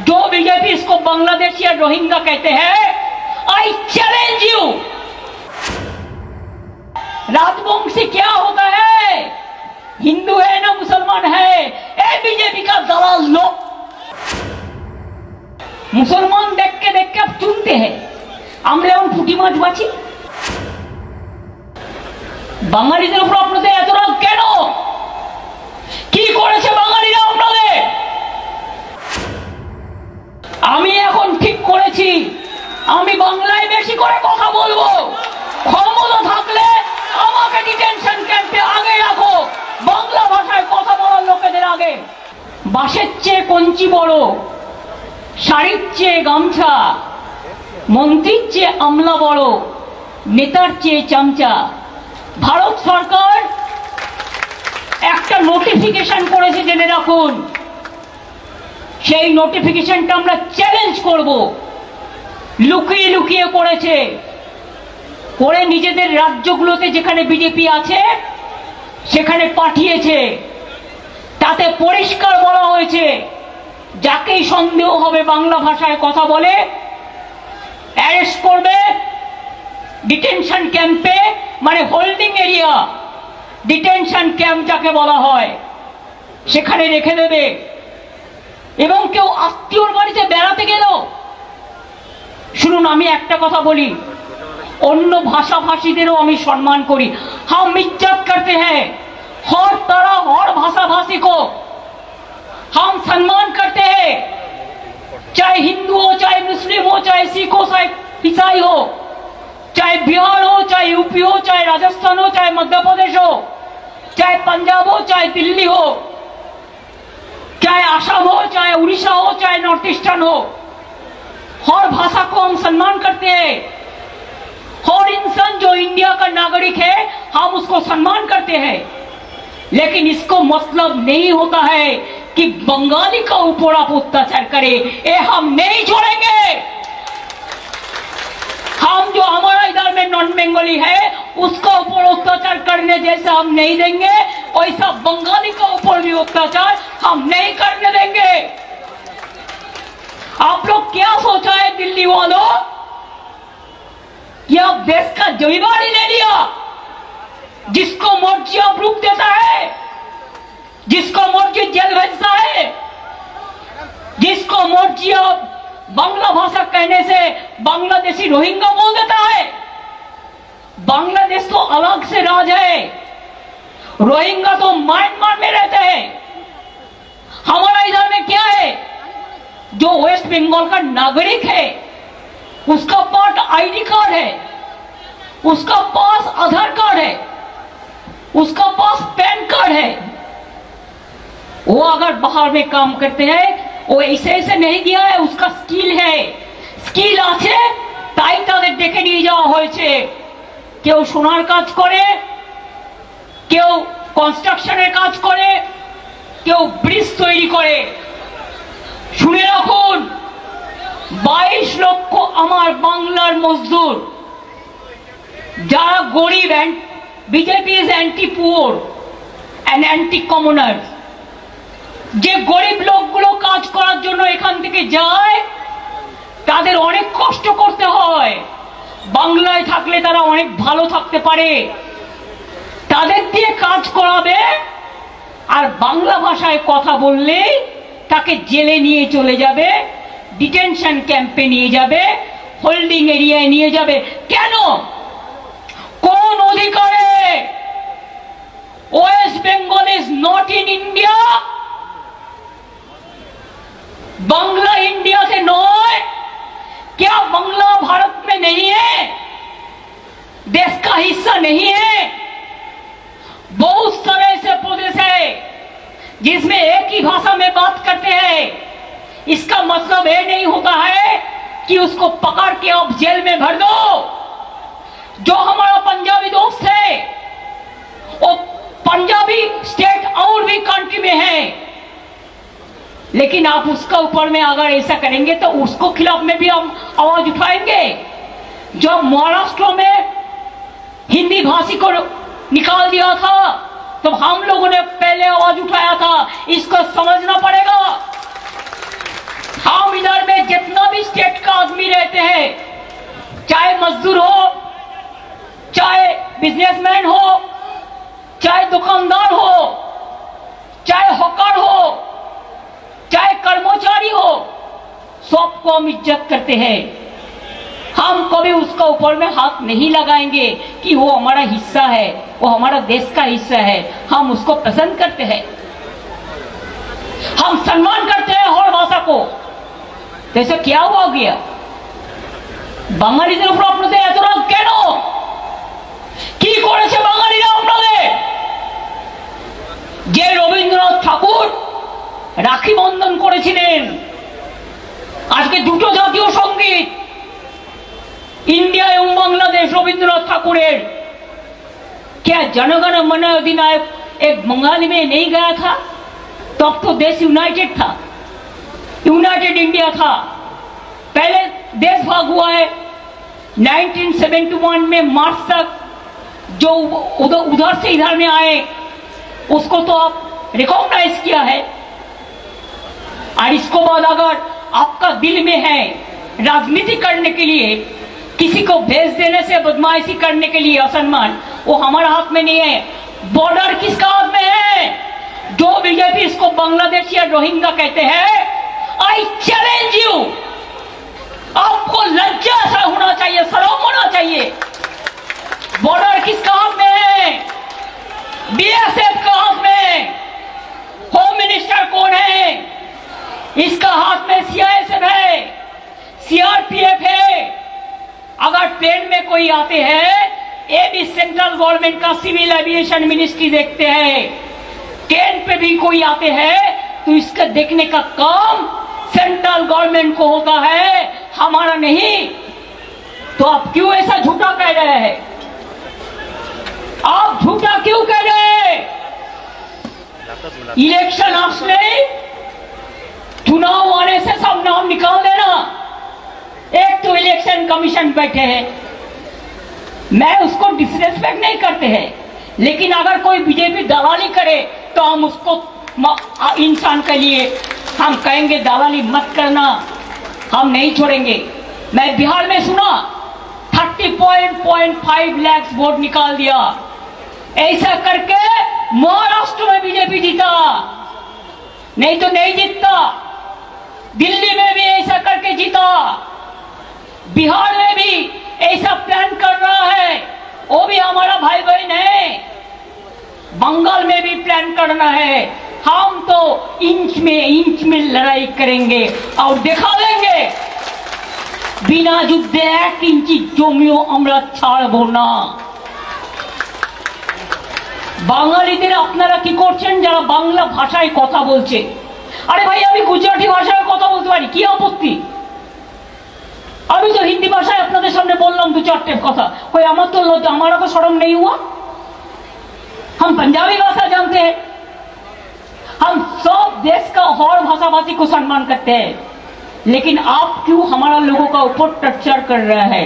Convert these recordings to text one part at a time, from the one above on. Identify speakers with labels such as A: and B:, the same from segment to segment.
A: जो बीजेपी इसको बांग्लादेश या रोहिंग्या कहते हैं, आई चैलेंज यू। राजवंशी क्या होता है? हिंदू है ना मुसलमान है? ए बीजेपी का दलाल लोग मुसलमान देख के अब चुनते हैं। আমরা এখন পুঁটি মাছ বাছি। বাঙালিদের উপর আপনাদের এত রাগ কেন? কি করেছে বাঙালিরা আপনাদের? আমি এখন ঠিক করেছি আমি বাংলায় বেশি করে কথা বলবো। ক্ষমতা থাকলে আমাকে ডিটেনশন ক্যাম্পে আগে রাখো, বাংলা ভাষায় কথা বলার লোকেদের আগে। বাঁশের চেয়ে কঞ্চি বড়, শাড়ির চেয়ে গামছা, মন্ত্রীর চেয়ে আমলা বড়, নেতার চেয়ে চামচা। ভারত সরকার একটা নোটিফিকেশন করেছে, জেনে রাখুন। সেই নোটিফিকেশনটা আমরা চ্যালেঞ্জ করব। লুকিয়ে লুকিয়ে করেছে, করে নিজেদের রাজ্যগুলোতে যেখানে বিজেপি আছে সেখানে পাঠিয়েছে। তাতে পরিষ্কার বলা হয়েছে যাকেই সন্দেহ হবে বাংলা ভাষায় কথা বলে অ্যারেস্ট করবে, ডিটেনশন ক্যাম্পে, মানে হোল্ডিং এরিয়া, ডিটেনশন ক্যাম্প যাকে বলা হয়, সেখানে রেখে দেবে। এবং কেউ আত্মীয়র বাড়িতে বেড়াতে গেল, শুনুন আমি একটা কথা বলি, অন্য ভাষাভাষীদেরও আমি সম্মান করি। हम इज्जत करते हैं हर तरह हर भाषा भाषी को हम सम्मान करते हैं, चाहे हिंदू हो, चाहे मुस्लिम हो, चाहे सिख हो, चाहे ईसाई हो, चाहे बिहार हो, चाहे यूपी हो, चाहे राजस्थान हो, चाहे मध्य प्रदेश हो, चाहे पंजाब हो, चाहे दिल्ली हो, चाहे असम हो, चाहे उड़ीसा हो, चाहे नॉर्थ ईस्टर्न हो, हर भाषा को हम सम्मान करते हैं। हर इंसान जो इंडिया का नागरिक है हम उसको सम्मान करते हैं। लेकिन इसको मतलब नहीं होता है कि बंगाली का ऊपर आप अत्याचार करें, ये हम नहीं छोड़ेंगे। हम जो हमारा इधर में नॉन बंगाली है उसका ऊपर अत्याचार करने जैसा हम नहीं देंगे, वैसा बंगाली का ऊपर भी अत्याचार हम नहीं करने देंगे। आप लोग क्या सोचा है दिल्ली वालों कि आप देश का जिम्मेदारी ले लिया, जिसको मर्जी आप रुक देता है, जिसको मर्जी जेल भेजता है, जिसको मर्जी आप बांग्ला भाषा कहने से बांग्लादेशी रोहिंग्या बोल देता है। बांग्लादेश तो अलग से राज है, रोहिंग्या तो म्यांमार में रहते हैं। हमारा इधर में क्या है, जो वेस्ट बंगाल का नागरिक है उसका पास आईडी कार्ड है, उसका पास आधार कार्ड है, उसका पास पैन कार्ड है। वो अगर बाहर में काम करते हैं वो ऐसे ऐसे नहीं किया है, उसका स्किल है, स्किल আছে তাই তাদের ডেকে নিয়ে যাওয়া হয়েছে। কেউ সোনার কাজ করে, কেউ কনস্ট্রাকশনের কাজ করে, কেউ ব্রিজ তৈরি করে। শুনে রাখুন 22 লক্ষ আমার বাংলার মজদুর যারা গরিব, BJP is anti poor and anti commoners. যে গরিব লোকগুলো কাজ করার জন্য এখান থেকে যায় তাদের অনেক কষ্ট করতে হয়, বাংলায় থাকলে তারা অনেক ভালো থাকতে পারে। তাদের দিয়ে কাজ করাবে আর বাংলা ভাষায় কথা বললে তাকে জেলে নিয়ে চলে যাবে, ডিটেনশন ক্যাম্পে নিয়ে যাবে, হোল্ডিং এরিয়ায় নিয়ে যাবে। কেন? কোন অধিকারে? West Bengal is not in India, Bangla India से नॉय। क्या बांग्ला भारत में नहीं है? देश का हिस्सा नहीं है? बहुत सारे ऐसे प्रदेश है जिसमें एक ही भाषा में बात करते हैं। इसका मतलब ये नहीं होता है कि उसको पकड़ के आप जेल में भर दो। जो हमारा पंजाबी दोस्त है वो पंजाबी स्टेट और भी कंट्री में है, लेकिन आप उसका ऊपर में अगर ऐसा करेंगे तो उसको खिलाफ में भी हम आवाज उठाएंगे। जब महाराष्ट्र में हिंदी भाषी को निकाल दिया था तो हम लोगों ने पहले आवाज उठाया था, इसको समझना पड़ेगा। हम जितना भी स्टेट का आदमी रहते हैं, चाहे मजदूर हो, चाहे बिजनेसमैन हो, चाहे दुकानदार हो, चाहे हॉकर हो, चाहे कर्मचारी हो, सबको हम इज्जत करते हैं। हम कभी उसका ऊपर में हाथ नहीं लगाएंगे कि वो हमारा हिस्सा है, वो हमारा देश का हिस्सा है। हम उसको पसंद करते हैं, हम सम्मान करते हैं हर भाषा को। जैसे क्या हुआ गया বাঙালিদের উপর আপনাদের এত রাগ কেন? কি করেছে বাঙালিরা আপনাদের? যে রবীন্দ্রনাথ ঠাকুর রাখি বন্ধন করেছিলেন, আজকে দুটো জাতীয় সঙ্গীত इंडिया एवं बांग्लादेश रविंद्रनाथ ठाकुरेर, क्या जनगण मन अधिनायक एक बंगाली में नहीं गया था? तब तो देश यूनाइटेड था, यूनाइटेड इंडिया था। पहले देश भाग हुआ है 1971 में मार्च तक, जो उधर से इधर में आए उसको तो आप रिकॉग्नाइज किया है। और इसको बाद अगर आपका दिल में है राजनीति करने के लिए, किसी को भेज देने से बदमाशी करने के लिए असम्मान, वो हमारा हाथ में नहीं है। बॉर्डर किसका हाथ में है? जो बीजेपी इसको बांग्लादेश या रोहिंग्या कहते हैं, आई चैलेंज यू। आपको लज्जा सा होना चाहिए, शर्म होना चाहिए। बॉर्डर किसका हाथ में है? बीएसएफ का हाथ में। होम मिनिस्टर कौन है? इसका हाथ में सीआईएसएफ है, सीआरपीएफ है। अगर प्लेन में कोई आते हैं, ये भी सेंट्रल गवर्नमेंट का सिविल एविएशन मिनिस्ट्री देखते हैं। ट्रेन पे भी कोई आते हैं तो इसका देखने का काम सेंट्रल गवर्नमेंट को होता है, हमारा नहीं। तो आप क्यों ऐसा झूठा कह रहे हैं? आप झूठा क्यों कह रहे हैं? इलेक्शन आसले, चुनाव आने से सब नाम निकाल देना। एक तो इलेक्शन कमीशन बैठे हैं, मैं उसको डिसरेस्पेक्ट नहीं करते हैं, लेकिन अगर कोई बीजेपी दलाली करे तो हम उसको इंसान के लिए हम कहेंगे दलाली मत करना, हम नहीं छोड़ेंगे। मैं बिहार में सुना 30.5 लाख वोट निकाल दिया। ऐसा करके महाराष्ट्र में बीजेपी जीता, नहीं तो नहीं जीतता। दिल्ली में भी ऐसा करके जीता, बिहार में भी ऐसा प्लान कर रहा है, वो भी हमारा भाई बहन है। बंगाल में भी प्लान करना है। हम तो इंच में लड़ाई करेंगे और दिखा देंगे बिना युद्धे 1 इंची जमिও আমরা ছাড়বো না। বাঙালিদের আপনারা কি করছেন যারা বাংলা ভাষায় কথা বলছে? আরে ভাই, আমি গুজরাটি ভাষায় কথা বলতে পারি, কি আপত্তি? अभी तो हिंदी भाषा अपने सामने बोलना 2-4 कथा, कोई हमारा तो शर्म नहीं हुआ? हम पंजाबी भाषा जानते हैं, हम सब देश का हर भाषा भाषी को सम्मान करते हैं, लेकिन आप क्यों हमारा लोगों का ऊपर टर्चर कर रहा है?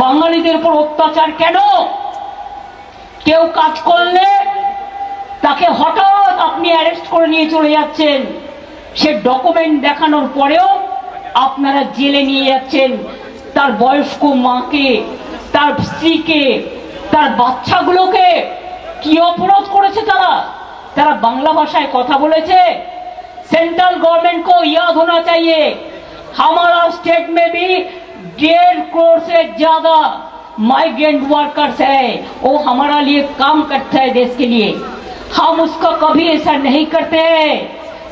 A: बांगालीদের উপর অত্যাচার কেন? কেউ কাজ করলে তাকে হঠাৎ আপনি অ্যারেস্ট করে নিয়ে চলে যাচ্ছেন, সে ডকুমেন্ট দেখানোর পরেও আপনারা জেলে নিয়ে যাচ্ছেন তার বয়স্ক মাকে, তার স্ত্রীকে, তার বাচ্চাগুলোকে। কি অপরাধ করেছে তারা? তারা বাংলা ভাষায় কথা বলেছে। सेंट्रल गवर्नमेंट को याद होना चाहिए, हमारा स्टेट में भी 1.5 करोड़ से ज्यादा माइग्रेंट वर्कर्स है, वो हमारा लिए काम करता है देश के लिए। हम उसका कभी ऐसा नहीं करते हैं।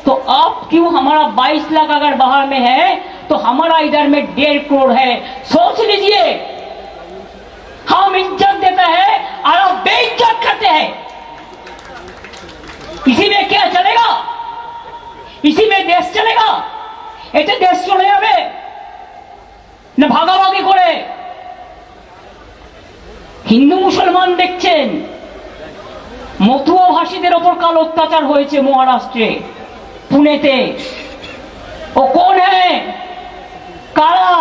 A: तो आप क्यों हमारा 22 लाख अगर बाहर में है तो हमारा इधर में 1.5 करोड़ है? सोच लीजिए, हम इज्जत देते हैं और आप बेइज्जत करते हैं। इसी में क्या चलेगा? इसी में देश चलेगा? एते देश चले जाबे ना भागाभागी करे? हिंदू मुसलमान देखছেন, মতুয়া ভাষীদের উপর কাল অত্যাচার হয়েছে মহারাষ্ট্রে, পুনেতে। ও কোন है? কারা?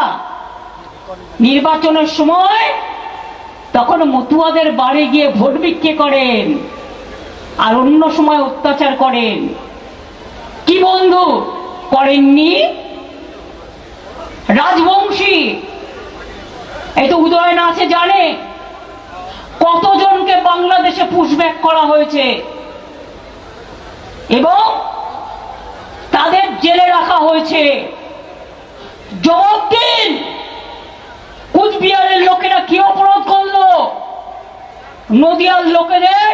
A: নির্বাচনের সময় তখন মতুয়াদের বাড়ি গিয়ে ভোট বিক্রি করেন আর অন্য সময় অত্যাচার করেন। কি বন্ধু করেননি? রাজবংশী এই তো উদয়ন আছে জানে কতজনকে বাংলাদেশে পুশব্যাক করা হয়েছে এবং তাদের জেলে রাখা হয়েছে। জবাব দিন, কুচবিহারের লোকেরা কি অপরাধ করলো? নদিয়ার लोकेদের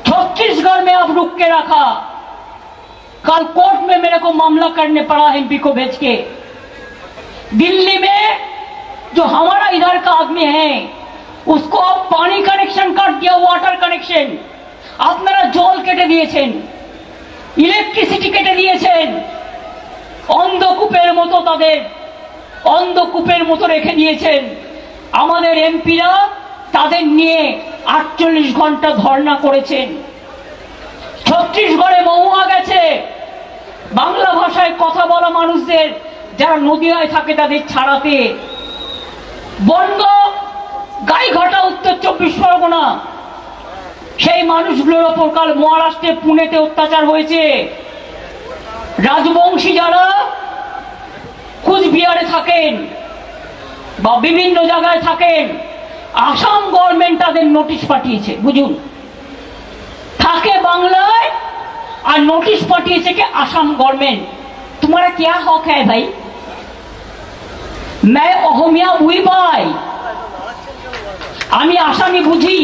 A: छत्तीसगढ़ में अब रुक के रखा। कल कोर्ट में मेरे को मामला करने पड़ा एमपी को भेज के। दिल्ली में जो हमारा इधर का आदमी है उसको अब पानी कनेक्शन काट दिया, वाटर कनेक्शन। আপনারা জল কেটে দিয়েছেন, ইলেকট্রিসিটি কেটে দিয়েছেন, অন্ধকূপের মতো তাদের অন্ধকূপের মতো রেখে দিয়েছেন। আমাদের এমপিরা তাদের নিয়ে 48 ঘন্টা ধর্ণা করেছেন। ছত্তিশগড়ে মহুয়া গেছে বাংলা ভাষায় কথা বলা মানুষদের যারা নদিয়ায় থাকে তাদের ছাড়াতে। বন্ধ গাইঘাটা উত্তর 24 পরগনা সেই মানুষগুলোর ওপর কাল মহারাষ্ট্রে পুনেতে অত্যাচার হয়েছে। রাজবংশী যারা কুচবিহারে থাকেন বা বিভিন্ন জায়গায় থাকেন, আসাম গভর্নমেন্ট তাদের নোটিশ পাঠিয়েছে। বুঝুন, থাকে বাংলায় আর নোটিশ পাঠিয়েছে কে আসাম गवर्नमेंट। तुम्हारा क्या हक है भाई? मैं অহমিয়া বুঝি পাই, আমি আসামি বুঝি,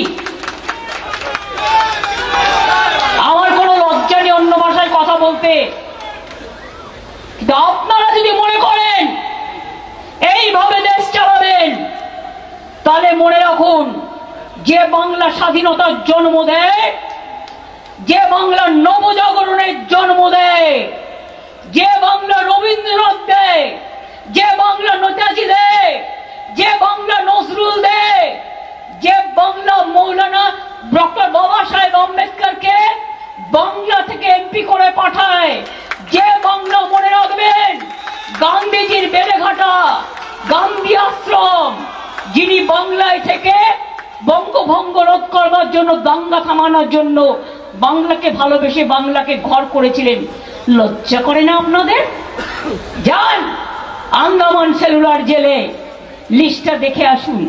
A: আমার কোনো লজ্জা নেই অন্য ভাষায় কথা বলতে। আপনারা যদি মনে করেন এইভাবে দেশ চালাবেন তাহলে মনে রাখুন, যে বাংলা স্বাধীনতার জন্ম দেয়, যে বাংলা নবজাগরণের জন্ম দেয়, যে বাংলা রবীন্দ্রনাথ দেয়, যে বাংলা নেতাজি দেয়, যে বাংলা নজরুল দেয়, যে বাংলা মৌলানা ডক্টর বাবা সাহেব আম্বেদকরকে বাংলা থেকে এমপি করে পাঠায়, যে বাংলা মনে রাখবেন গান্ধীজির বেড়েঘাটা গান্ধী আশ্রম, যিনি বাংলায় থেকে বঙ্গভঙ্গ রোধ করবার জন্য, দাঙ্গা থামানোর জন্য বাংলাকে ভালোবেসে বাংলাকে ঘর করেছিলেন। লজ্জা করে না আপনাদের? যান আন্দামান সেলুলার জেলে, লিস্টটা দেখে আসুন।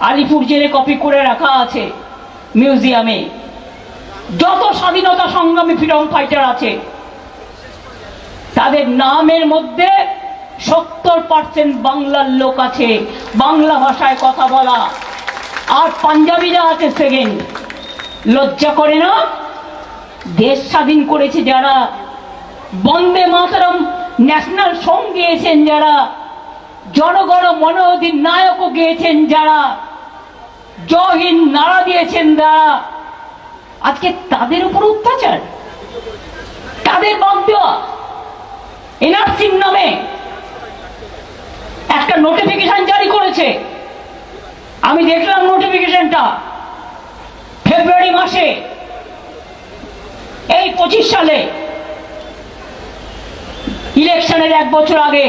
A: আলিপুর জেলে কপি করে রাখা আছে মিউজিয়ামে। যত স্বাধীনতা সংগ্রামী ফ্রিডম ফাইটার আছে তাদের নামের মধ্যে 70% বাংলার লোক আছে, বাংলা ভাষায় কথা বলা, আর পাঞ্জাবিরা আছে সেকেন্ড। লজ্জা করে না? দেশ স্বাধীন করেছে যারা, বন্দে মাতরম ন্যাশনাল সং গেয়েছেন যারা, জনগণ মন অধিনায়কও গেয়েছেন যারা, জয় হিন্দ নারা দিয়েছেন যারা, আজকে তাদের উপর অত্যাচার, তাদের বাদ দেওয়া। এনআরসির নামে একটা নোটিফিকেশন জারি করেছে, আমি দেখলাম নোটিফিকেশনটা ফেব্রুয়ারি মাসে এই 25 সালে ইলেকশনের 1 বছর আগে,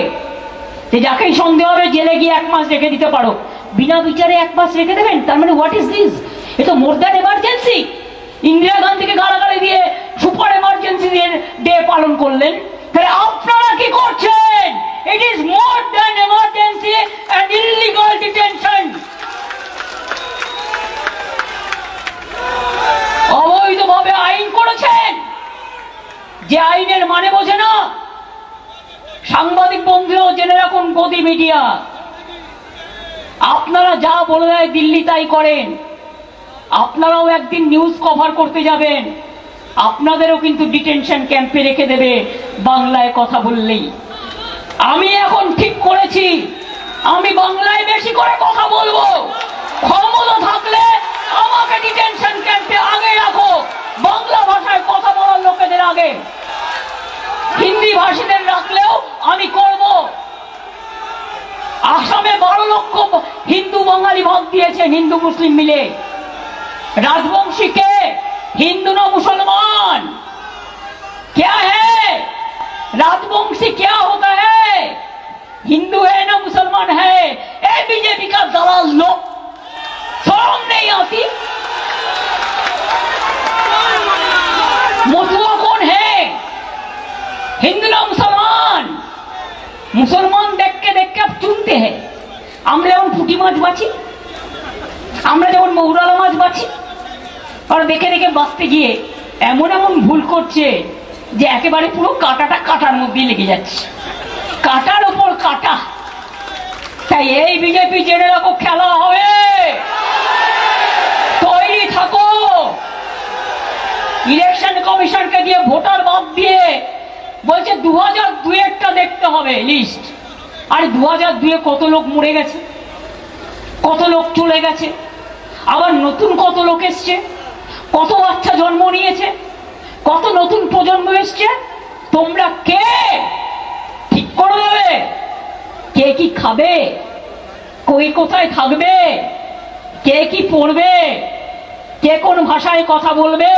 A: যে যাকেই সন্দেহ হবে জেলে গিয়ে 1 মাস রেখে দিতে পারো। বিনা বিচারে 1 মাস রেখে দেবেন? তার মানে হোয়াট ইজ দিস? এ তো মোর দ্যান এমার্জেন্সি। ইন্দিরা গান্ধীকে গালাগালি দিয়ে সুপার এমার্জেন্সি ডে পালন করলেন। তাহলে আপনারা কি করছেন? It is more than emergency and illegal detention. অবৈধভাবে আইন করেছেন, যে আইনের মানে বোঝে না। সাংবাদিক বন্ধুরাও জেনে রাখুন, গদি মিডিয়া, আপনারা যা বলে দেয় দিল্লি তাই করেন। আপনারাও একদিন নিউজ কভার করতে যাবেন, আপনাদেরও কিন্তু ডিটেনশন ক্যাম্পে রেখে দেবে বাংলায় কথা বললেই। আমি এখন ঠিক করেছি আমি বাংলায় বেশি করে কথা বলবো। ক্ষমতা থাকলে আমাকে ডিটেনশন ক্যাম্পে আগে রাখো, বাংলা ভাষায় কথা বলার লোকেদের আগে। হিন্দি ভাষীদের রাখলেও আমি করব। আসামে 12 লক্ষ হিন্দু বাঙালি ভাগ দিয়েছেন, হিন্দু মুসলিম মিলে। राजवंशी के हिंदू ना मुसलमान क्या है? राजवंशी क्या होता है? हिंदू है ना मुसलमान है? ए बीजेपी का दलाल लोग, शर्म नहीं आती? मथुआ कौन है? हिंदू ना मुसलमान? मुसलमान देख क्या चुनते हैं। আমরা যেমন পুঁটি মাছ বাছি, আমরা যেমন মৌরালা মাছ বাছি, আর দেখে দেখে বাঁচতে গিয়ে এমন এমন ভুল করছে যে একেবারে পুরো কাঁটাটা কাঁটার মধ্যে লেগে যাচ্ছে, কাঁটার ওপর কাঁটা। তাই এই বিজেপি জেনে রাখো, খেলা হবে, তৈরি থাকো। ইলেকশন কমিশনকে দিয়ে ভোটার বাদ দিয়ে বলছে 2002-এরটা দেখতে হবে লিস্ট। আর 2002-এ কত লোক মরে গেছে, কত লোক চলে গেছে, আবার নতুন কত লোক এসছে, কত বাচ্চা জন্ম নিয়েছে, কত নতুন প্রজন্ম এসছে। তোমরা কে ঠিক করে দেবে কে কি খাবে, কে কোথায় থাকবে, কে কি পড়বে, কে কোন ভাষায় কথা বলবে।